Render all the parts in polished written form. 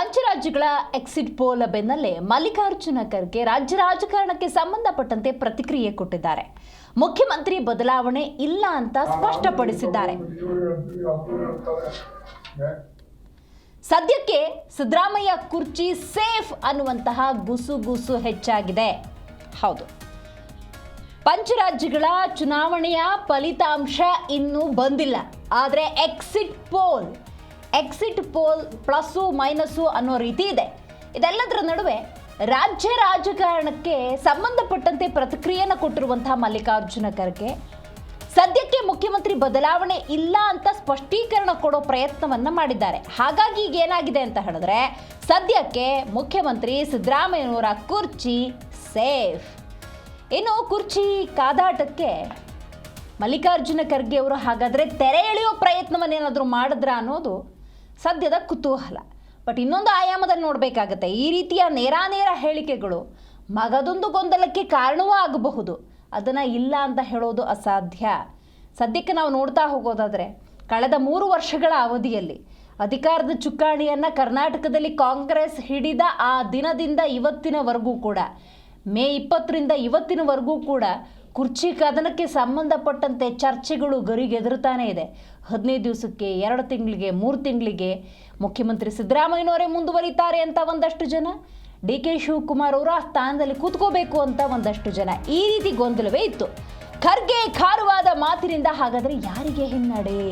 ಪಂಚರಾಜ್ಯಗಳ exit poll ಬೆನ್ನಲ್ಲೇ ಮಲ್ಲಿಕಾರ್ಜುನ ಖರ್ಗೆ ರಾಜ್ಯ ರಾಜಕಾರಣಕ್ಕೆ ಸಂಬಂಧಪಟ್ಟಂತೆ ಪ್ರತಿಕ್ರಿಯೆ ಕೊಟ್ಟಿದ್ದಾರೆ. ಮುಖ್ಯಮಂತ್ರಿ ಬದಲಾವಣೆ ಇಲ್ಲ ಅಂತ ಸ್ಪಷ್ಟಪಡಿಸಿದ್ದಾರೆ. ಸದ್ಯಕ್ಕೆ ಸಿದ್ದರಾಮಯ್ಯ ಕುರ್ಚಿ ಸೇಫ್ ಅನ್ನುವಂತಹ ಗುಸುಗುಸು ಹೆಚ್ಚಾಗಿದೆ. ಹೌದು, ಪಂಚರಾಜ್ಯಗಳ ಚುನಾವಣೆಯ ಫಲಿತಾಂಶ ಇನ್ನೂ ಬಂದಿಲ್ಲ. ಆದರೆ ಎಕ್ಸಿಟ್ ಪೋಲ್ ಪ್ಲಸ್ಸು ಮೈನಸ್ಸು ಅನ್ನೋ ರೀತಿ ಇದೆ. ಇದೆಲ್ಲದರ ನಡುವೆ ರಾಜ್ಯ ರಾಜಕಾರಣಕ್ಕೆ ಸಂಬಂಧಪಟ್ಟಂತೆ ಪ್ರತಿಕ್ರಿಯೆಯನ್ನು ಕೊಟ್ಟಿರುವಂತಹ ಮಲ್ಲಿಕಾರ್ಜುನ ಖರ್ಗೆ ಸದ್ಯಕ್ಕೆ ಮುಖ್ಯಮಂತ್ರಿ ಬದಲಾವಣೆ ಇಲ್ಲ ಅಂತ ಸ್ಪಷ್ಟೀಕರಣ ಕೊಡೋ ಪ್ರಯತ್ನವನ್ನ ಮಾಡಿದ್ದಾರೆ. ಹಾಗಾಗಿ ಈಗ ಏನಾಗಿದೆ ಅಂತ ಹೇಳಿದ್ರೆ, ಸದ್ಯಕ್ಕೆ ಮುಖ್ಯಮಂತ್ರಿ ಸಿದ್ದರಾಮಯ್ಯನವರ ಕುರ್ಚಿ ಸೇಫ್. ಇನ್ನು ಕುರ್ಚಿ ಕಾದಾಟಕ್ಕೆ ಮಲ್ಲಿಕಾರ್ಜುನ ಖರ್ಗೆ ಅವರು ಹಾಗಾದರೆ ತೆರೆ ಎಳೆಯೋ ಪ್ರಯತ್ನವನ್ನೇನಾದರೂ ಮಾಡಿದ್ರ ಅನ್ನೋದು ಸದ್ಯದ ಕುತೂಹಲ. ಬಟ್ ಇನ್ನೊಂದು ಆಯಾಮದಲ್ಲಿ ನೋಡಬೇಕಾಗತ್ತೆ. ಈ ರೀತಿಯ ನೇರಾನೇರ ಹೇಳಿಕೆಗಳು ಮಗದೊಂದು ಗೊಂದಲಕ್ಕೆ ಕಾರಣವೂ ಆಗಬಹುದು. ಅದನ್ನು ಇಲ್ಲ ಅಂತ ಹೇಳೋದು ಅಸಾಧ್ಯ. ಸದ್ಯಕ್ಕೆ ನಾವು ನೋಡ್ತಾ ಹೋಗೋದಾದರೆ, ಕಳೆದ 3 ವರ್ಷಗಳ ಅವಧಿಯಲ್ಲಿ ಅಧಿಕಾರದ ಚುಕ್ಕಾಣಿಯನ್ನು ಕರ್ನಾಟಕದಲ್ಲಿ ಕಾಂಗ್ರೆಸ್ ಹಿಡಿದ ಆ ದಿನದಿಂದ ಇವತ್ತಿನವರೆಗೂ ಕೂಡ, ಮೇ 20ರಿಂದ ಇವತ್ತಿನವರೆಗೂ ಕೂಡ ಕುರ್ಚಿ ಕದನಕ್ಕೆ ಸಂಬಂಧಪಟ್ಟಂತೆ ಚರ್ಚೆಗಳು ಗರಿಗೆದರುತ್ತಾನೆ ಇದೆ. 15 ದಿವಸಕ್ಕೆ, 2 ತಿಂಗಳಿಗೆ, 3 ತಿಂಗಳಿಗೆ ಮುಖ್ಯಮಂತ್ರಿ ಸಿದ್ದರಾಮಯ್ಯನವರೇ ಮುಂದುವರಿತಾರೆ ಅಂತ ಒಂದಷ್ಟು ಜನ, ಡಿ ಕೆ ಶಿವಕುಮಾರ್ ಅವರು ಆ ಸ್ಥಾನದಲ್ಲಿ ಕೂತ್ಕೋಬೇಕು ಅಂತ ಒಂದಷ್ಟು ಜನ, ಈ ರೀತಿ ಗೊಂದಲವೇ ಇತ್ತು. ಖರ್ಗೆ ಖಾರವಾದ ಮಾತಿನಿಂದ ಹಾಗಾದರೆ ಯಾರಿಗೆ ಹಿನ್ನಡೆ?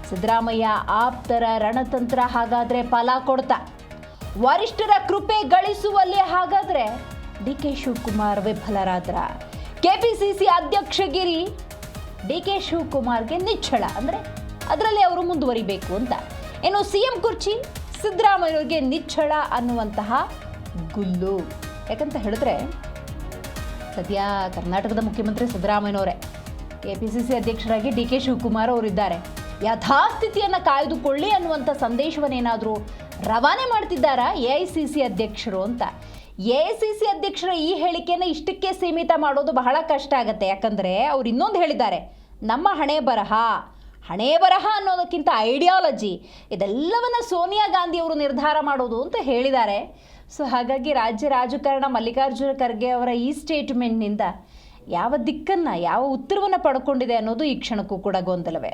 ಸಿದ್ದರಾಮಯ್ಯ ಆಪ್ತರ ರಣತಂತ್ರ ಹಾಗಾದರೆ ಫಲ ಕೊಡ್ತಾ, ವರಿಷ್ಠರ ಕೃಪೆ ಗಳಿಸುವಲ್ಲಿ ಹಾಗಾದರೆ ಡಿ ಕೆ ಶಿವಕುಮಾರ್ ವಿಫಲರಾದ್ರ? ಕೆಪಿಸಿಸಿ ಅಧ್ಯಕ್ಷಗಿರಿ ಡಿ ಕೆ ಶಿವಕುಮಾರ್ಗೆ ನಿಚ್ಚಳ, ಅಂದರೆ ಅದರಲ್ಲಿ ಅವರು ಮುಂದುವರಿಬೇಕು ಅಂತ. ಇನ್ನು ಸಿಎಂ ಕುರ್ಚಿ ಸಿದ್ದರಾಮಯ್ಯವ್ರಿಗೆ ನಿಚ್ಚಳ ಅನ್ನುವಂತಹ ಗುಲ್ಲು. ಯಾಕಂತ ಹೇಳಿದ್ರೆ, ಸದ್ಯ ಕರ್ನಾಟಕದ ಮುಖ್ಯಮಂತ್ರಿ ಸಿದ್ದರಾಮಯ್ಯನವರೇ, ಕೆಪಿಸಿಸಿ ಅಧ್ಯಕ್ಷರಾಗಿ ಡಿ ಕೆ ಶಿವಕುಮಾರ್ ಅವರಿದ್ದಾರೆ. ಯಥಾಸ್ಥಿತಿಯನ್ನು ಕಾಯ್ದುಕೊಳ್ಳಿ ಅನ್ನುವಂಥ ಸಂದೇಶವನ್ನೇನಾದರೂ ರವಾನೆ ಮಾಡ್ತಿದ್ದಾರಾ AICC ಅಧ್ಯಕ್ಷರು ಅಂತ? AICC ಅಧ್ಯಕ್ಷರ ಈ ಹೇಳಿಕೆಯನ್ನು ಇಷ್ಟಕ್ಕೆ ಸೀಮಿತ ಮಾಡೋದು ಬಹಳ ಕಷ್ಟ ಆಗುತ್ತೆ. ಯಾಕಂದರೆ ಅವ್ರು ಇನ್ನೊಂದು ಹೇಳಿದ್ದಾರೆ, ನಮ್ಮ ಹಣೆ ಬರಹ ಅನ್ನೋದಕ್ಕಿಂತ ಐಡಿಯಾಲಜಿ, ಇದೆಲ್ಲವನ್ನ ಸೋನಿಯಾ ಗಾಂಧಿ ಅವರು ನಿರ್ಧಾರ ಮಾಡೋದು ಅಂತ ಹೇಳಿದ್ದಾರೆ. ಸೊ ಹಾಗಾಗಿ ರಾಜ್ಯ ರಾಜಕಾರಣ ಮಲ್ಲಿಕಾರ್ಜುನ ಖರ್ಗೆ ಅವರ ಈ ಸ್ಟೇಟ್ಮೆಂಟ್ನಿಂದ ಯಾವ ದಿಕ್ಕನ್ನು, ಯಾವ ಉತ್ತರವನ್ನು ಪಡ್ಕೊಂಡಿದೆ ಅನ್ನೋದು ಈ ಕ್ಷಣಕ್ಕೂ ಕೂಡ ಗೊಂದಲವೇ.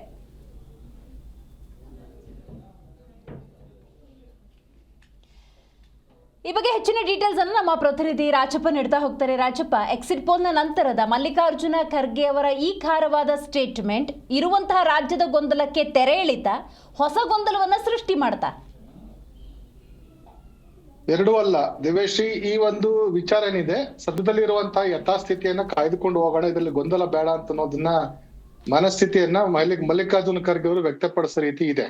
ಈ ಬಗ್ಗೆ ಹೆಚ್ಚಿನ ಡೀಟೇಲ್ಸ್ ಅನ್ನು ನಮ್ಮ ಪ್ರತಿನಿಧಿ ರಾಜಪ್ಪ ನೀಡ್ತಾ ಹೋಗ್ತಾರೆ. ರಾಜಪ್ಪ, ಎಕ್ಸಿಟ್ ಪೋಲ್ನ ನಂತರದ ಮಲ್ಲಿಕಾರ್ಜುನ ಖರ್ಗೆ ಅವರ ಈ ಖಾರವಾದ ಸ್ಟೇಟ್ಮೆಂಟ್ ಇರುವಂತಹ ರಾಜ್ಯದ ಗೊಂದಲಕ್ಕೆ ತೆರೆ ಎಳಿತ, ಹೊಸ ಗೊಂದಲವನ್ನ ಸೃಷ್ಟಿ ಮಾಡ್ತಾ? ಎರಡೂ ಅಲ್ಲ ದೇವೇಶ್ರೀ, ಈ ಒಂದು ವಿಚಾರ ಏನಿದೆ, ಸದ್ಯದಲ್ಲಿ ಇರುವಂತಹ ಯಥಾಸ್ಥಿತಿಯನ್ನ ಕಾಯ್ದುಕೊಂಡು ಹೋಗೋಣ, ಇದರಲ್ಲಿ ಗೊಂದಲ ಬೇಡ ಅಂತ ಅನ್ನೋದನ್ನ ಮನಸ್ಥಿತಿಯನ್ನ ಮಲ್ಲಿಕಾರ್ಜುನ ಖರ್ಗೆ ಅವರು ವ್ಯಕ್ತಪಡಿಸೋ ರೀತಿ ಇದೆ.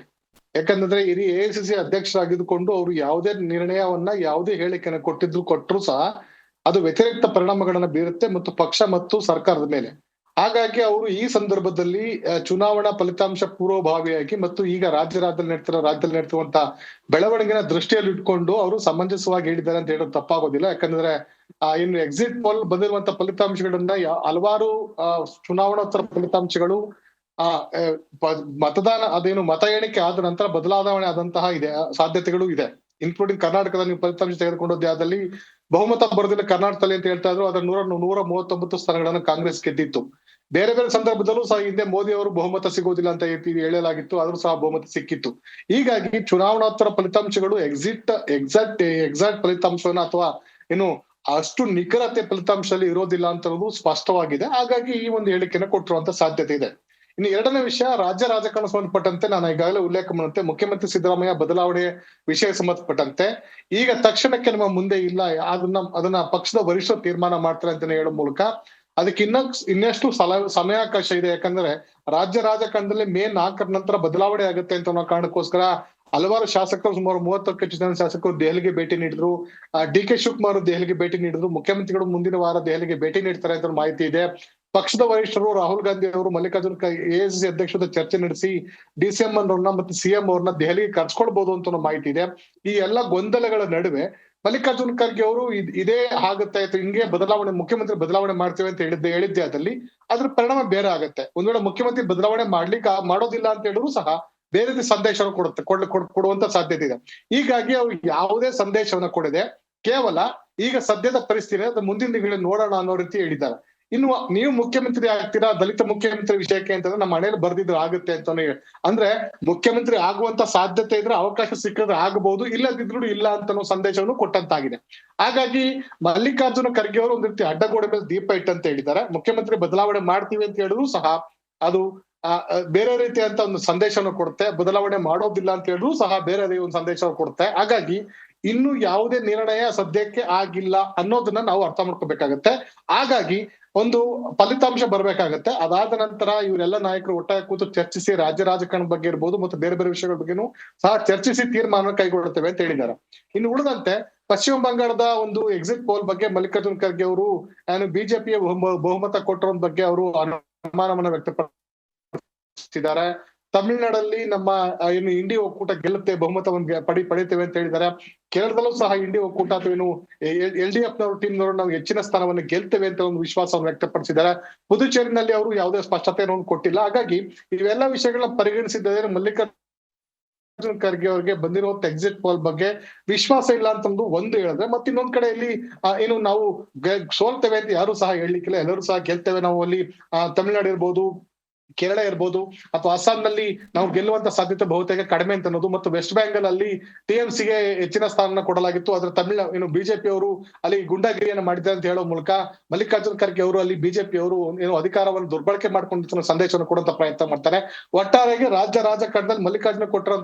ಯಾಕಂದ್ರೆ ಇಡೀ AICC ಅಧ್ಯಕ್ಷರಾಗಿದ್ದುಕೊಂಡು ಅವರು ಯಾವುದೇ ನಿರ್ಣಯವನ್ನ, ಯಾವುದೇ ಹೇಳಿಕೆಯನ್ನು ಕೊಟ್ಟರು ಸಹ ಅದು ವ್ಯತಿರಿಕ್ತ ಪರಿಣಾಮಗಳನ್ನ ಬೀರುತ್ತೆ ಮತ್ತು ಪಕ್ಷ ಮತ್ತು ಸರ್ಕಾರದ ಮೇಲೆ. ಹಾಗಾಗಿ ಅವರು ಈ ಸಂದರ್ಭದಲ್ಲಿ ಚುನಾವಣಾ ಫಲಿತಾಂಶ ಪೂರ್ವಭಾವಿಯಾಗಿ ಮತ್ತು ಈಗ ರಾಜ್ಯದಲ್ಲಿ ನಡೀತಿರುವಂತಹ ಬೆಳವಣಿಗೆನ ದೃಷ್ಟಿಯಲ್ಲಿ ಇಟ್ಕೊಂಡು ಅವರು ಸಮಂಜಸವಾಗಿ ಹೇಳಿದ್ದಾರೆ ಅಂತ ಹೇಳೋದು ತಪ್ಪಾಗೋದಿಲ್ಲ. ಯಾಕಂದ್ರೆ ಇನ್ನು ಎಕ್ಸಿಟ್ ಪೋಲ್ ಬಂದಿರುವಂತಹ ಫಲಿತಾಂಶಗಳನ್ನ ಹಲವಾರು ಚುನಾವಣೋತ್ತರ ಫಲಿತಾಂಶಗಳು ಮತ ಎಣಿಕೆ ಆದ ನಂತರ ಬದಲಾವಣೆ ಆದಂತಹ ಸಾಧ್ಯತೆಗಳು ಇದೆ. ಇನ್ಕ್ಲೂಡಿಂಗ್ ಕರ್ನಾಟಕದ ನೀವು ಫಲಿತಾಂಶ ತೆಗೆದುಕೊಂಡದ್ದು ಯಾವ್ದಲ್ಲಿ ಬಹುಮತ ಬರೋದಿಲ್ಲ ಕರ್ನಾಟಕದಲ್ಲಿ ಅಂತ ಹೇಳ್ತಾ ಇದ್ರು. ಅದರ 139 ಸ್ಥಾನಗಳನ್ನ ಕಾಂಗ್ರೆಸ್ ಗೆದ್ದಿತ್ತು. ಬೇರೆ ಸಂದರ್ಭದಲ್ಲೂ ಸಹ ಹಿಂದೆ ಮೋದಿ ಅವರು ಬಹುಮತ ಸಿಗೋದಿಲ್ಲ ಅಂತ ಹೇಳಲಾಗಿತ್ತು, ಆದ್ರೂ ಸಹ ಬಹುಮತ ಸಿಕ್ಕಿತ್ತು. ಹೀಗಾಗಿ ಚುನಾವಣೋತ್ತರ ಫಲಿತಾಂಶಗಳು ಎಕ್ಸಾಕ್ಟ್ ಫಲಿತಾಂಶವನ್ನ ಅಥವಾ ಏನು ಅಷ್ಟು ನಿಖರತೆ ಫಲಿತಾಂಶದಲ್ಲಿ ಇರೋದಿಲ್ಲ ಅಂತ ಸ್ಪಷ್ಟವಾಗಿದೆ. ಹಾಗಾಗಿ ಈ ಒಂದು ಹೇಳಿಕೆನ ಕೊಟ್ಟಿರುವಂತ ಸಾಧ್ಯತೆ ಇದೆ. ಇನ್ನು ಎರಡನೇ ವಿಷಯ, ರಾಜ್ಯ ರಾಜಕಾರಣ ಸಂಬಂಧಪಟ್ಟಂತೆ ನಾನು ಈಗಾಗಲೇ ಉಲ್ಲೇಖ ಮಾಡುವಂತೆ ಮುಖ್ಯಮಂತ್ರಿ ಸಿದ್ದರಾಮಯ್ಯ ಬದಲಾವಣೆ ವಿಷಯ ಸಂಬಂಧಪಟ್ಟಂತೆ ಈಗ ತಕ್ಷಣಕ್ಕೆ ನಮ್ಮ ಮುಂದೆ ಇಲ್ಲ, ಅದನ್ನ ಪಕ್ಷದ ವರಿಷ್ಠರು ತೀರ್ಮಾನ ಮಾಡ್ತಾರೆ ಅಂತಾನೆ ಹೇಳೋ ಮೂಲಕ ಅದಕ್ಕೆ ಇನ್ನಷ್ಟು ಸಮಯಾವಕಾಶ ಇದೆ. ಯಾಕಂದ್ರೆ ರಾಜ್ಯ ರಾಜಕಾರಣದಲ್ಲಿ ಮೇ 4ರ ನಂತರ ಬದಲಾವಣೆ ಆಗುತ್ತೆ ಅಂತ ಅನ್ನೋ ಕಾರಣಕ್ಕೋಸ್ಕರ ಹಲವಾರು ಶಾಸಕರು, ಸುಮಾರು 30ಕ್ಕೂ ಹೆಚ್ಚು ಜನ ಶಾಸಕರು ದೆಹಲಿಗೆ ಭೇಟಿ ನೀಡಿದ್ರು. ಡಿ ಕೆ ಶಿವಕುಮಾರ್ ದೆಹಲಿಗೆ ಭೇಟಿ ನೀಡಿದ್ರು. ಮುಖ್ಯಮಂತ್ರಿಗಳು ಮುಂದಿನ ವಾರ ದೆಹಲಿಗೆ ಭೇಟಿ ನೀಡ್ತಾರೆ ಅಂತ ಮಾಹಿತಿ ಇದೆ. ಪಕ್ಷದ ವರಿಷ್ಠರು ರಾಹುಲ್ ಗಾಂಧಿ ಅವರು ಮಲ್ಲಿಕಾರ್ಜುನ AICC ಅಧ್ಯಕ್ಷರ ಜೊತೆ ಚರ್ಚೆ ನಡೆಸಿ DCM ಅವ್ರನ್ನ ಮತ್ತು CM ಅವ್ರನ್ನ ದೆಹಲಿಗೆ ಕರ್ಸ್ಕೊಳ್ಬಹುದು ಅಂತ ಮಾಹಿತಿ ಇದೆ. ಈ ಎಲ್ಲ ಗೊಂದಲಗಳ ನಡುವೆ ಮಲ್ಲಿಕಾರ್ಜುನ ಖರ್ಗೆ ಅವರು ಇದೇ ಆಗುತ್ತೆ, ಹಿಂಗೆ ಮುಖ್ಯಮಂತ್ರಿ ಬದಲಾವಣೆ ಮಾಡ್ತೇವೆ ಅಂತ ಹೇಳಿದ್ದೆ, ಅದ್ರ ಪರಿಣಾಮ ಬೇರೆ ಆಗತ್ತೆ. ಒಂದ್ ವೇಳೆ ಮುಖ್ಯಮಂತ್ರಿ ಬದಲಾವಣೆ ಮಾಡೋದಿಲ್ಲ ಅಂತ ಹೇಳಿದ್ರು ಸಹ ಬೇರೆ ರೀತಿ ಸಂದೇಶವನ್ನು ಕೊಡುವಂತ ಸಾಧ್ಯತೆ ಇದೆ. ಹೀಗಾಗಿ ಅವ್ರು ಯಾವುದೇ ಸಂದೇಶವನ್ನ ಕೊಡದೆ ಕೇವಲ ಈಗ ಸದ್ಯದ ಪರಿಸ್ಥಿತಿ ಅದು ಮುಂದಿನ ದಿನಗಳಲ್ಲಿ ನೋಡೋಣ ಅನ್ನೋ ರೀತಿ ಹೇಳಿದ್ದಾರೆ. ಇನ್ನು ನೀವು ಮುಖ್ಯಮಂತ್ರಿ ಆಗ್ತೀರಾ ದಲಿತ ಮುಖ್ಯಮಂತ್ರಿ ವಿಷಯಕ್ಕೆ ಅಂತಂದ್ರೆ ನಮ್ಮ ಮನೇಲಿ ಬರ್ದಿದ್ರು ಆಗುತ್ತೆ ಅಂತಾನೆ ಅಂದ್ರೆ ಮುಖ್ಯಮಂತ್ರಿ ಆಗುವಂತ ಸಾಧ್ಯತೆ ಇದ್ರೆ ಅವಕಾಶ ಸಿಕ್ಕಿದ್ರೆ ಆಗಬಹುದು, ಇಲ್ಲದಿದ್ರು ಇಲ್ಲ ಅಂತ ಸಂದೇಶವನ್ನು ಕೊಟ್ಟಂತಾಗಿದೆ. ಹಾಗಾಗಿ ಮಲ್ಲಿಕಾರ್ಜುನ ಖರ್ಗೆ ಅವರು ಒಂದ್ ರೀತಿ ಅಡ್ಡಗೋಡೆ ಮೇಲೆ ದೀಪ ಇಟ್ಟಂತ ಹೇಳಿದ್ದಾರೆ. ಮುಖ್ಯಮಂತ್ರಿ ಬದಲಾವಣೆ ಮಾಡ್ತೀವಿ ಅಂತ ಹೇಳಿದ್ರು ಸಹ ಅದು ಬೇರೆ ರೀತಿಯಂತ ಒಂದು ಸಂದೇಶವನ್ನು ಕೊಡುತ್ತೆ. ಬದಲಾವಣೆ ಮಾಡೋದಿಲ್ಲ ಅಂತ ಹೇಳಿದ್ರು ಸಹ ಬೇರೆ ಒಂದು ಸಂದೇಶವನ್ನು ಕೊಡುತ್ತೆ. ಹಾಗಾಗಿ ಇನ್ನು ಯಾವುದೇ ನಿರ್ಣಯ ಸದ್ಯಕ್ಕೆ ಆಗಿಲ್ಲ ಅನ್ನೋದನ್ನ ನಾವು ಅರ್ಥ ಮಾಡ್ಕೋಬೇಕಾಗತ್ತೆ. ಹಾಗಾಗಿ ಒಂದು ಫಲಿತಾಂಶ ಬರ್ಬೇಕಾಗತ್ತೆ. ಅದಾದ ನಂತರ ಇವರೆಲ್ಲ ನಾಯಕರು ಒಟ್ಟಾಗಿ ಕೂತು ಚರ್ಚಿಸಿ ರಾಜ್ಯ ರಾಜಕಾರಣದ ಬಗ್ಗೆ ಇರ್ಬೋದು ಮತ್ತು ಬೇರೆ ಬೇರೆ ವಿಷಯಗಳ ಬಗ್ಗೆನೂ ಸಹ ಚರ್ಚಿಸಿ ತೀರ್ಮಾನ ಕೈಗೊಳ್ಳುತ್ತೇವೆ ಅಂತ ಹೇಳಿದ್ದಾರೆ. ಇನ್ನು ಉಳಿದಂತೆ ಪಶ್ಚಿಮ ಬಂಗಾಳದ ಒಂದು ಎಕ್ಸಿಟ್ ಪೋಲ್ ಬಗ್ಗೆ ಮಲ್ಲಿಕಾರ್ಜುನ್ ಖರ್ಗೆ ಅವರು ಬಿಜೆಪಿಯ ಬಹುಮತ ಕೊಟ್ಟರ ಬಗ್ಗೆ ಅವರು ಅನುಮಾನವನ್ನ ವ್ಯಕ್ತಪಡಿಸಿದ್ದಾರೆ. ತಮಿಳುನಾಡಲ್ಲಿ ನಮ್ಮ ಏನು ಇಂಡಿ ಒಕ್ಕೂಟ ಗೆಲ್ಲುತ್ತೆ, ಬಹುಮತವನ್ನು ಪಡಿತೇವೆ ಅಂತ ಹೇಳಿದ್ದಾರೆ. ಕೇರಳದಲ್ಲೂ ಸಹ ಇಂಡಿ ಒಕ್ಕೂಟ ಅಥವಾ ಏನು LDF ನವರು ಟೀಮ್ ನವರು ನಾವು ಹೆಚ್ಚಿನ ಸ್ಥಾನವನ್ನು ಗೆಲ್ತೇವೆ ಅಂತ ಒಂದು ವಿಶ್ವಾಸವನ್ನು ವ್ಯಕ್ತಪಡಿಸಿದ್ದಾರೆ. ಪುದುಚೇರಿನಲ್ಲಿ ಅವರು ಯಾವುದೇ ಸ್ಪಷ್ಟತೆಯನ್ನು ಕೊಟ್ಟಿಲ್ಲ. ಹಾಗಾಗಿ ಇವೆಲ್ಲ ವಿಷಯಗಳನ್ನ ಪರಿಗಣಿಸಿದರೆ ಮಲ್ಲಿಕಾರ್ಜುನ್ ಖರ್ಗೆ ಅವರಿಗೆ ಬಂದಿರುವಂತ ಎಕ್ಸಿಟ್ ಪೋಲ್ ಬಗ್ಗೆ ವಿಶ್ವಾಸ ಇಲ್ಲ ಅಂತಂದು ಒಂದು ಹೇಳಿದ್ರೆ, ಮತ್ತೆ ಇನ್ನೊಂದ್ ಕಡೆಯಲ್ಲಿ ಏನು ನಾವು ಸೋಲ್ತೇವೆ ಅಂತ ಯಾರು ಸಹ ಹೇಳಲಿಕ್ಕಿಲ್ಲ. ಎಲ್ಲರೂ ಸಹ ಗೆಲ್ತೇವೆ ನಾವು ಅಲ್ಲಿ ತಮಿಳುನಾಡು ಇರ್ಬೋದು, ಕೇರಳ ಇರ್ಬೋದು ಅಥವಾ ಅಸ್ಸಾಂನಲ್ಲಿ ನಾವು ಗೆಲ್ಲುವಂತ ಸಾಧ್ಯತೆ ಬಹುತೇಕ ಕಡಿಮೆ ಅಂತ ಅನ್ನೋದು. ಮತ್ತು ವೆಸ್ಟ್ ಬೆಂಗಾಲ್ ಅಲ್ಲಿ TMCಗೆ ಹೆಚ್ಚಿನ ಸ್ಥಾನ ಕೊಡಲಾಗಿತ್ತು. ಆದ್ರೆ ಏನು ಬಿಜೆಪಿ ಅವರು ಅಲ್ಲಿ ಗುಂಡಾಗಿರಿಯನ್ನು ಮಾಡಿದ್ದಾರೆ ಅಂತ ಹೇಳೋ ಮೂಲಕ ಮಲ್ಲಿಕಾರ್ಜುನ್ ಖರ್ಗೆ ಅವರು ಅಲ್ಲಿ ಬಿಜೆಪಿ ಅವರು ಏನು ಅಧಿಕಾರವನ್ನು ದುರ್ಬಳಕೆ ಮಾಡ್ಕೊಂಡು ಸಂದೇಶವನ್ನು ಕೊಡುವಂತ ಪ್ರಯತ್ನ ಮಾಡ್ತಾರೆ. ಒಟ್ಟಾರೆಗೆ ರಾಜ್ಯ ರಾಜಕಾರಣದಲ್ಲಿ ಮಲ್ಲಿಕಾರ್ಜುನ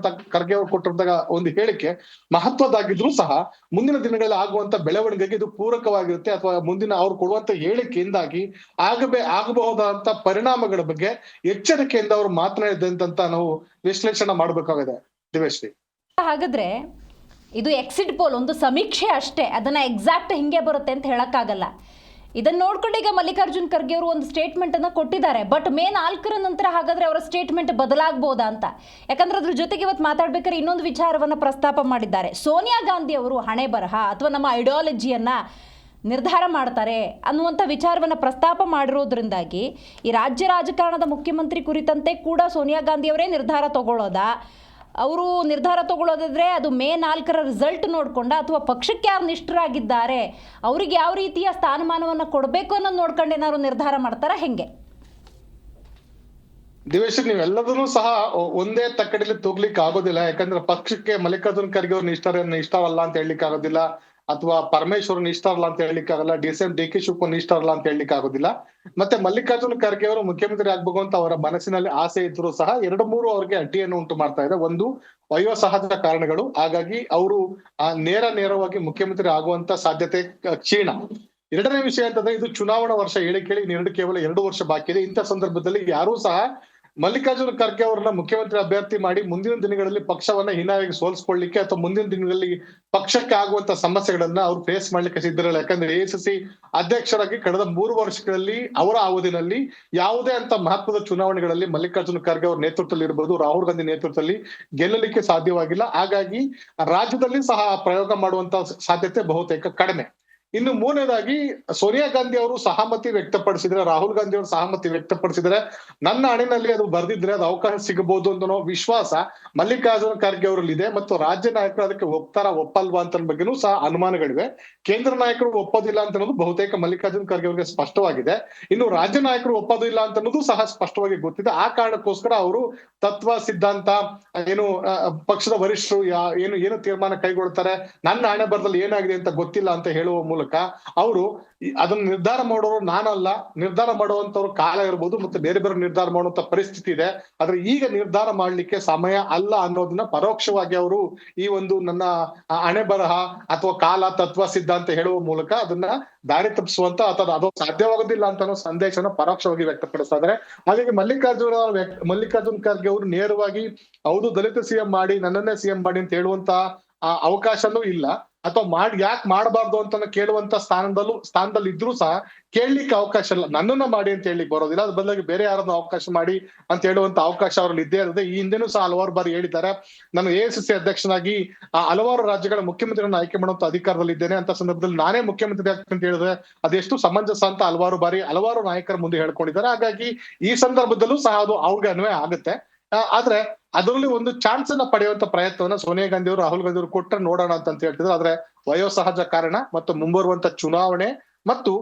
ಖರ್ಗೆ ಅವರು ಕೊಟ್ಟಿರುವಂತಹ ಒಂದು ಹೇಳಿಕೆ ಮಹತ್ವದಾಗಿದ್ರು ಸಹ ಮುಂದಿನ ದಿನಗಳಲ್ಲಿ ಆಗುವಂತ ಬೆಳವಣಿಗೆಗೆ ಇದು ಪೂರಕವಾಗಿರುತ್ತೆ ಅಥವಾ ಮುಂದಿನ ಅವ್ರು ಕೊಡುವಂತ ಹೇಳಿಕೆಯಿಂದಾಗಿ ಆಗಬಹುದಾದಂತ ಪರಿಣಾಮಗಳ ಬಗ್ಗೆ ಎಚ್ಚರಿಕೆಯಿಂದ ಅವರು ಮಾತನಾಡಿದಂತ ನಾವು ವಿಶ್ಲೇಷಣೆ ಮಾಡಬೇಕಾಗಿದೆ. ದಿವೇಶ್ರೀ, ಹಾಗಾದ್ರೆ ಇದು ಎಕ್ಸಿಟ್ ಪೋಲ್ ಒಂದು ಸಮೀಕ್ಷೆ ಅಷ್ಟೇ, ಅದನ್ನ ಎಕ್ಸಾಕ್ಟ್ ಹಿಂಗೆ ಬರುತ್ತೆ ಅಂತ ಹೇಳಕ್ಕಾಗಲ್ಲ. ಇದನ್ನ ನೋಡ್ಕೊಂಡು ಈಗ ಮಲ್ಲಿಕಾರ್ಜುನ್ ಖರ್ಗೆ ಅವರು ಒಂದು ಸ್ಟೇಟ್ಮೆಂಟ್ ಅನ್ನ ಕೊಟ್ಟಿದ್ದಾರೆ. ಬಟ್ ಮೇ 4ರ ನಂತರ ಹಾಗಾದ್ರೆ ಅವರ ಸ್ಟೇಟ್ಮೆಂಟ್ ಬದಲಾಗಬಹುದಾ ಅಂತ, ಯಾಕಂದ್ರೆ ಅದ್ರ ಜೊತೆಗೆ ಇವತ್ತು ಮಾತಾಡ್ಬೇಕಾದ್ರೆ ಇನ್ನೊಂದು ವಿಚಾರವನ್ನ ಪ್ರಸ್ತಾಪ ಮಾಡಿದ್ದಾರೆ. ಸೋನಿಯಾ ಗಾಂಧಿ ಅವರು ಹಣೆ ಬರಹ ಅಥವಾ ನಮ್ಮ ಐಡಿಯಾಲಜಿಯನ್ನ ನಿರ್ಧಾರ ಮಾಡ್ತಾರೆ ಅನ್ನುವಂಥ ವಿಚಾರವನ್ನು ಪ್ರಸ್ತಾಪ ಮಾಡಿರೋದ್ರಿಂದಾಗಿ ಈ ರಾಜ್ಯ ರಾಜಕಾರಣದ ಮುಖ್ಯಮಂತ್ರಿ ಕುರಿತಂತೆ ಕೂಡ ಸೋನಿಯಾ ಗಾಂಧಿಯವರೇ ನಿರ್ಧಾರ ತಗೊಳ್ಳೋದಾ, ಅವರು ನಿರ್ಧಾರ ತಗೊಳ್ಳೋದಿದ್ರೆ ಅದು ಮೇ 4ರ ರಿಸಲ್ಟ್ ನೋಡ್ಕೊಂಡ ಅಥವಾ ಪಕ್ಷಕ್ಕೆ ಯಾರು ನಿಷ್ಠರಾಗಿದ್ದಾರೆ ಅವ್ರಿಗೆ ಯಾವ ರೀತಿಯ ಸ್ಥಾನಮಾನವನ್ನು ಕೊಡಬೇಕು ಅನ್ನೋದು ನೋಡ್ಕೊಂಡು ಏನಾದ್ರು ನಿರ್ಧಾರ ಮಾಡ್ತಾರಾ ಹೆಂಗೆ? ದಿವೇಶ್, ನೀವೆಲ್ಲದನ್ನೂ ಸಹ ಒಂದೇ ತಕ್ಕಡಿಲಿ ತೂಗ್ಲಿಕ್ಕೆ ಆಗೋದಿಲ್ಲ. ಯಾಕಂದ್ರೆ ಪಕ್ಷಕ್ಕೆ ಮಲ್ಲಿಕಾರ್ಜುನ್ ಖರ್ಗೆ ಅವ್ರನ್ನ ಇಷ್ಟವಲ್ಲ ಅಂತ ಹೇಳಲಿಕ್ಕೆ ಆಗೋದಿಲ್ಲ, ಅಥವಾ ಪರಮೇಶ್ವರನ್ ಇಷ್ಟ ಅಲ್ಲ ಅಂತ ಹೇಳಲಿಕ್ಕೆ ಆಗಲ್ಲ, DK ಶಿವಕುಮಾರ್ ಇಷ್ಟ ಅಲ್ಲ ಅಂತ ಹೇಳಲಿಕ್ಕೆ ಆಗೋದಿಲ್ಲ. ಮತ್ತೆ ಮಲ್ಲಿಕಾರ್ಜುನ್ ಖರ್ಗೆ ಅವರು ಮುಖ್ಯಮಂತ್ರಿ ಆಗ್ಬೇಕು ಅಂತ ಅವರ ಮನಸ್ಸಿನಲ್ಲಿ ಆಸೆ ಇದ್ರು ಸಹ 2-3 ಅವ್ರಿಗೆ ಅಡ್ಡಿಯನ್ನು ಉಂಟು ಮಾಡ್ತಾ ಇದೆ. ಒಂದು, ವಯೋಸಹಜ ಕಾರಣಗಳು. ಹಾಗಾಗಿ ಅವರು ನೇರವಾಗಿ ಮುಖ್ಯಮಂತ್ರಿ ಆಗುವಂತ ಸಾಧ್ಯತೆ ಕ್ಷೀಣ. ಎರಡನೇ ವಿಷಯ ಅಂತಂದ್ರೆ ಇದು ಚುನಾವಣಾ ವರ್ಷ, ಕೇಳಿ ಕೇವಲ 2 ವರ್ಷ ಬಾಕಿ ಇದೆ. ಇಂಥ ಸಂದರ್ಭದಲ್ಲಿ ಯಾರೂ ಸಹ ಮಲ್ಲಿಕಾರ್ಜುನ ಖರ್ಗೆ ಅವರನ್ನ ಮುಖ್ಯಮಂತ್ರಿ ಅಭ್ಯರ್ಥಿ ಮಾಡಿ ಮುಂದಿನ ದಿನಗಳಲ್ಲಿ ಪಕ್ಷವನ್ನ ಹೀನಾಗಿ ಸೋಲಿಸ್ಕೊಳ್ಳಿಕ್ಕೆ ಅಥವಾ ಮುಂದಿನ ದಿನಗಳಲ್ಲಿ ಪಕ್ಷಕ್ಕೆ ಆಗುವಂತ ಸಮಸ್ಯೆಗಳನ್ನ ಅವ್ರು ಫೇಸ್ ಮಾಡ್ಲಿಕ್ಕೆ ಸಿದ್ಧರಲ್ಲ. ಯಾಕಂದ್ರೆ AICC ಅಧ್ಯಕ್ಷರಾಗಿ ಕಳೆದ 3 ವರ್ಷಗಳಲ್ಲಿ ಅವರ ಅವಧಿನಲ್ಲಿ ಯಾವುದೇ ಅಂತ ಮಹತ್ವದ ಚುನಾವಣೆಗಳಲ್ಲಿ ಮಲ್ಲಿಕಾರ್ಜುನ ಖರ್ಗೆ ಅವ್ರ ನೇತೃತ್ವದಲ್ಲಿ ಇರ್ಬೋದು, ರಾಹುಲ್ ಗಾಂಧಿ ನೇತೃತ್ವದಲ್ಲಿ ಗೆಲ್ಲಲಿಕ್ಕೆ ಸಾಧ್ಯವಾಗಿಲ್ಲ. ಹಾಗಾಗಿ ರಾಜ್ಯದಲ್ಲಿ ಸಹ ಪ್ರಯೋಗ ಮಾಡುವಂತ ಸಾಧ್ಯತೆ ಬಹುತೇಕ ಕಡಿಮೆ. ಇನ್ನು ಮೂರನೇದಾಗಿ ಸೋನಿಯಾ ಗಾಂಧಿ ಅವರು ಸಹಮತಿ ವ್ಯಕ್ತಪಡಿಸಿದ್ರೆ, ರಾಹುಲ್ ಗಾಂಧಿ ಅವರು ಸಹಮತಿ ವ್ಯಕ್ತಪಡಿಸಿದ್ರೆ ನನ್ನ ಹಣಿನಲ್ಲಿ ಅದು ಬರ್ದಿದ್ರೆ ಅದು ಅವಕಾಶ ಸಿಗಬಹುದು ಅನ್ನೋ ವಿಶ್ವಾಸ ಮಲ್ಲಿಕಾರ್ಜುನ ಖರ್ಗೆ ಅವರಲ್ಲಿ ಇದೆ. ಮತ್ತು ರಾಜ್ಯ ನಾಯಕರು ಅದಕ್ಕೆ ಒಪ್ಪಲ್ವಾ ಅಂತ ಬಗ್ಗೆನೂ ಸಹ ಅನುಮಾನಗಳಿವೆ. ಕೇಂದ್ರ ನಾಯಕರು ಒಪ್ಪೋದಿಲ್ಲ ಅಂತ ಅನ್ನೋದು ಬಹುತೇಕ ಮಲ್ಲಿಕಾರ್ಜುನ ಖರ್ಗೆ ಅವರಿಗೆ ಸ್ಪಷ್ಟವಾಗಿದೆ. ಇನ್ನು ರಾಜ್ಯ ನಾಯಕರು ಒಪ್ಪೋದಿಲ್ಲ ಅಂತ ಅನ್ನೋದು ಸಹ ಸ್ಪಷ್ಟವಾಗಿ ಗೊತ್ತಿದೆ. ಆ ಕಾರಣಕ್ಕೋಸ್ಕರ ಅವರು ತತ್ವ ಸಿದ್ಧಾಂತ ಏನು ಪಕ್ಷದ ವರಿಷ್ಠರು ಏನು ತೀರ್ಮಾನ ಕೈಗೊಳ್ತಾರೆ, ನನ್ನ ಹಣೆ ಬರದಲ್ಲಿ ಏನಾಗಿದೆ ಅಂತ ಗೊತ್ತಿಲ್ಲ ಅಂತ ಹೇಳುವ ಮೂಲಕ ಅವರು ಅದನ್ನ ನಿರ್ಧಾರ ಮಾಡೋರು ನಾನಲ್ಲ, ನಿರ್ಧಾರ ಮಾಡುವಂತವ್ರು ಕಾಲ ಇರ್ಬೋದು ಮತ್ತೆ ಬೇರೆ ಬೇರೆ ನಿರ್ಧಾರ ಮಾಡುವಂತ ಪರಿಸ್ಥಿತಿ ಇದೆ. ಆದ್ರೆ ಈಗ ನಿರ್ಧಾರ ಮಾಡ್ಲಿಕ್ಕೆ ಸಮಯ ಅಲ್ಲ ಅನ್ನೋದನ್ನ ಪರೋಕ್ಷವಾಗಿ ಅವರು ಈ ಒಂದು ನನ್ನ ಹಣೆ ಬರಹ ಅಥವಾ ಕಾಲ ತತ್ವ ಸಿದ್ಧಾಂತ ಹೇಳುವ ಮೂಲಕ ಅದನ್ನ ದಾರಿ ತಪ್ಪಿಸುವಂತ ಅಥವಾ ಅದು ಸಾಧ್ಯವಾಗೋದಿಲ್ಲ ಅಂತ ಅನ್ನೋ ಸಂದೇಶನ ಪರೋಕ್ಷವಾಗಿ ವ್ಯಕ್ತಪಡಿಸ್ತಾ ಇದ್ದಾರೆ. ಹಾಗಾಗಿ ಮಲ್ಲಿಕಾರ್ಜುನ್ ಖರ್ಗೆ ಅವರು ನೇರವಾಗಿ ಹೌದು ದಲಿತ CM ಮಾಡಿ ನನ್ನನ್ನೇ CM ಮಾಡಿ ಅಂತ ಹೇಳುವಂತ ಅವಕಾಶನೂ ಇಲ್ಲ, ಅಥವಾ ಯಾಕೆ ಮಾಡಬಾರ್ದು ಅಂತ ಕೇಳುವಂತ ಸ್ಥಾನದಲ್ಲಿ ಇದ್ರೂ ಸಹ ಕೇಳಲಿಕ್ಕೆ ಅವಕಾಶ ಇಲ್ಲ. ನನ್ನನ್ನ ಮಾಡಿ ಅಂತ ಹೇಳಲಿಕ್ಕೆ ಬರೋದಿಲ್ಲ, ಅದ್ರ ಬದಲಾಗಿ ಬೇರೆ ಯಾರನ್ನು ಅವಕಾಶ ಮಾಡಿ ಅಂತ ಹೇಳುವಂತ ಅವಕಾಶ ಅವರಲ್ಲಿ ಇದ್ದೇ ಇರುತ್ತೆ. ಈ ಹಿಂದೆನೂ ಸಹ ಹಲವಾರು ಬಾರಿ ಹೇಳಿದ್ದಾರೆ, ನಾನು AICC ಅಧ್ಯಕ್ಷನಾಗಿ ಹಲವಾರು ರಾಜ್ಯಗಳ ಮುಖ್ಯಮಂತ್ರಿಗಳನ್ನ ಆಯ್ಕೆ ಮಾಡುವಂತ ಅಧಿಕಾರದಲ್ಲಿ ಇದ್ದೇನೆ ಅಂತ ಸಂದರ್ಭದಲ್ಲಿ ನಾನೇ ಮುಖ್ಯಮಂತ್ರಿ ಆಗ್ತೀನಿ ಅಂತ ಹೇಳಿದ್ರೆ ಅದೆಷ್ಟು ಸಮಂಜಸ ಅಂತ ಹಲವಾರು ನಾಯಕರ ಮುಂದೆ ಹೇಳ್ಕೊಂಡಿದ್ದಾರೆ. ಹಾಗಾಗಿ ಈ ಸಂದರ್ಭದಲ್ಲೂ ಸಹ ಅದು ಅವ್ರಿಗೆ ಅನ್ವಯ ಆಗುತ್ತೆ. ಆದ್ರೆ ಅದರಲ್ಲಿ ಒಂದು ಚಾನ್ಸ್ ಅನ್ನ ಪಡೆಯುವಂತ ಪ್ರಯತ್ನವನ್ನ ಸೋನಿಯಾ ಗಾಂಧಿ ಅವರು ರಾಹುಲ್ ಗಾಂಧಿ ಅವರು ಕೊಟ್ಟರೆ ನೋಡೋಣ ಅಂತ ಹೇಳ್ತಿದ್ರು. ಆದ್ರೆ ವಯೋಸಹಜ ಕಾರಣ ಮತ್ತು ಮುಂಬರುವಂತ ಚುನಾವಣೆ ಮತ್ತು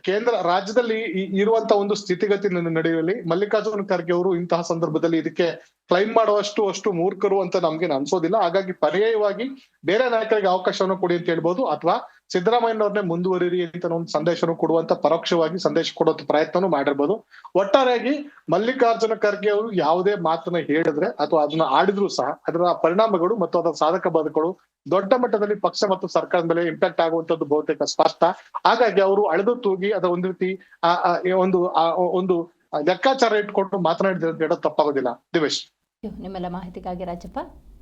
ಕೇಂದ್ರ ರಾಜ್ಯದಲ್ಲಿ ಇರುವಂತ ಒಂದು ಸ್ಥಿತಿಗತಿ ನಡೆಯುವಲ್ಲಿ ಮಲ್ಲಿಕಾರ್ಜುನ ಖರ್ಗೆ ಅವರು ಇಂತಹ ಸಂದರ್ಭದಲ್ಲಿ ಇದಕ್ಕೆ ಕ್ಲೈಮ್ ಮಾಡುವಷ್ಟು ಮೂರ್ಖರು ಅಂತ ನಮ್ಗೆ ಅನ್ಸೋದಿಲ್ಲ. ಹಾಗಾಗಿ ಪರ್ಯಾಯವಾಗಿ ಬೇರೆ ನಾಯಕರಿಗೆ ಅವಕಾಶವನ್ನು ಕೊಡಿ ಅಂತ ಹೇಳ್ಬೋದು, ಅಥವಾ ಸಿದ್ದರಾಮಯ್ಯನವ್ರನ್ನೇ ಮುಂದುವರಿರಿ ಅಂತ ಒಂದು ಸಂದೇಶವನ್ನು ಕೊಡುವಂತ ಪರೋಕ್ಷವಾಗಿ ಸಂದೇಶ ಕೊಡುವಂತ ಪ್ರಯತ್ನನೂ ಮಾಡಿರ್ಬೋದು. ಒಟ್ಟಾರೆಯಾಗಿ ಮಲ್ಲಿಕಾರ್ಜುನ ಖರ್ಗೆ ಅವರು ಯಾವುದೇ ಮಾತನ್ನ ಹೇಳಿದ್ರೆ ಅಥವಾ ಅದನ್ನ ಆಡಿದ್ರು ಸಹ ಅದರ ಪರಿಣಾಮಗಳು ಮತ್ತು ಅದರ ಸಾಧಕ ಬಾಧಕಗಳು ದೊಡ್ಡ ಮಟ್ಟದಲ್ಲಿ ಪಕ್ಷ ಮತ್ತು ಸರ್ಕಾರದ ಮೇಲೆ ಇಂಪ್ಯಾಕ್ಟ್ ಆಗುವಂತದ್ದು ಬಹುತೇಕ ಸ್ಪಷ್ಟ. ಹಾಗಾಗಿ ಅವರು ಅಳೆದು ತೂಗಿ ಅದರ ಒಂದು ರೀತಿ ಒಂದು ಲೆಕ್ಕಾಚಾರ ಇಟ್ಕೊಂಡು ಮಾತನಾಡಿದ್ರೆ ಅಂತ ಹೇಳೋದು ತಪ್ಪಾಗೋದಿಲ್ಲ. ದಿವೇಶ್, ನಿಮ್ಮೆಲ್ಲ ಮಾಹಿತಿಗಾಗಿ ರಾಜಪ್ಪ.